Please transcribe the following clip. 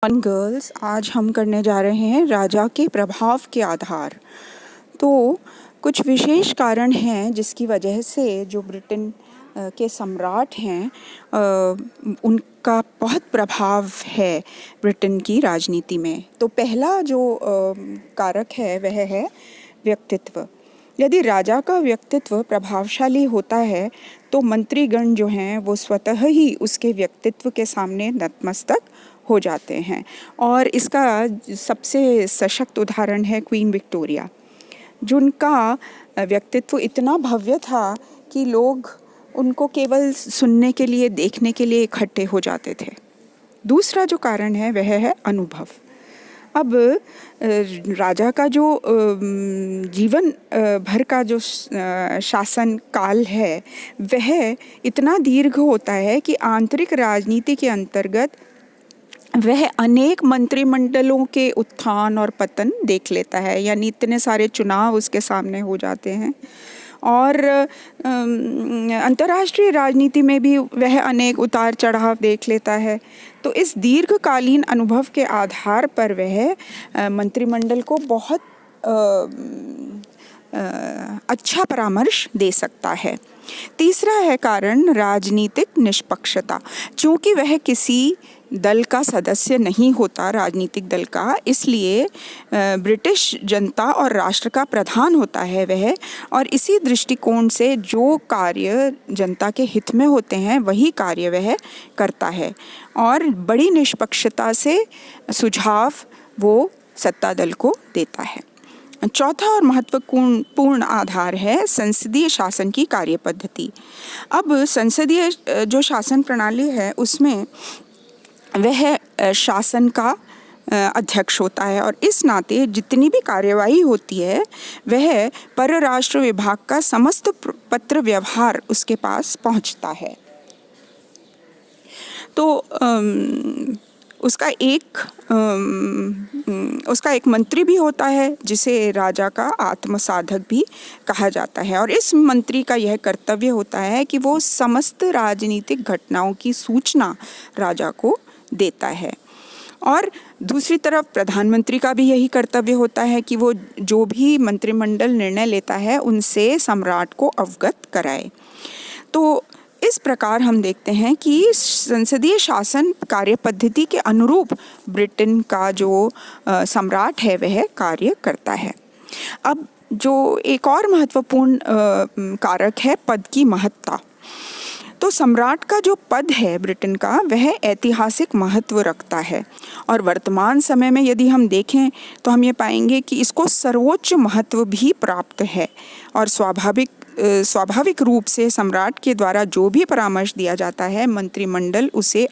Girls, आज हम करने जा रहे हैं राजा के प्रभाव के आधार। तो कुछ विशेष कारण हैं जिसकी वजह से जो ब्रिटेन के सम्राट हैं उनका बहुत प्रभाव है ब्रिटेन की राजनीति में। तो पहला जो कारक है वह है व्यक्तित्व। यदि राजा का व्यक्तित्व प्रभावशाली होता है तो मंत्रीगण जो हैं वो स्वतः ही उसके व्यक्तित्व के सामने नतमस्तक हो जाते हैं। और इसका सबसे सशक्त उदाहरण है क्वीन विक्टोरिया, जिनका व्यक्तित्व इतना भव्य था कि लोग उनको केवल सुनने के लिए, देखने के लिए इकट्ठे हो जाते थे। दूसरा जो कारण है वह है अनुभव। अब राजा का जो जीवन भर का जो शासन काल है वह इतना दीर्घ होता है कि आंतरिक राजनीति के अंतर्गत वह अनेक मंत्रिमंडलों के उत्थान और पतन देख लेता है, यानी इतने सारे चुनाव उसके सामने हो जाते हैं। और अंतर्राष्ट्रीय राजनीति में भी वह अनेक उतार चढ़ाव देख लेता है। तो इस दीर्घकालीन अनुभव के आधार पर वह मंत्रिमंडल को बहुत अच्छा परामर्श दे सकता है। तीसरा है कारण राजनीतिक निष्पक्षता। चूँकि वह किसी दल का सदस्य नहीं होता, राजनीतिक दल का, इसलिए ब्रिटिश जनता और राष्ट्र का प्रधान होता है वह, और इसी दृष्टिकोण से जो कार्य जनता के हित में होते हैं वही कार्य वह करता है और बड़ी निष्पक्षता से सुझाव वो सत्ता दल को देता है। चौथा और महत्वपूर्ण आधार है संसदीय शासन की कार्यपद्धति। अब संसदीय जो शासन प्रणाली है उसमें वह शासन का अध्यक्ष होता है और इस नाते जितनी भी कार्यवाही होती है वह परराष्ट्र विभाग का समस्त पत्र व्यवहार उसके पास पहुंचता है। तो उसका एक मंत्री भी होता है जिसे राजा का आत्मसाधक भी कहा जाता है, और इस मंत्री का यह कर्तव्य होता है कि वो समस्त राजनीतिक घटनाओं की सूचना राजा को देता है। और दूसरी तरफ प्रधानमंत्री का भी यही कर्तव्य होता है कि वो जो भी मंत्रिमंडल निर्णय लेता है उनसे सम्राट को अवगत कराए। तो इस प्रकार हम देखते हैं कि संसदीय शासन कार्यपद्धति के अनुरूप ब्रिटेन का जो सम्राट है वह कार्य करता है। अब जो एक और महत्वपूर्ण कारक है पद की महत्ता। तो सम्राट का जो पद है ब्रिटेन का वह ऐतिहासिक महत्व रखता है, और वर्तमान समय में यदि हम देखें तो हम ये पाएंगे कि इसको सर्वोच्च महत्व भी प्राप्त है। और स्वाभाविक रूप से सम्राट के द्वारा जो भी परामर्श दिया जाता है मंत्रिमंडल उसे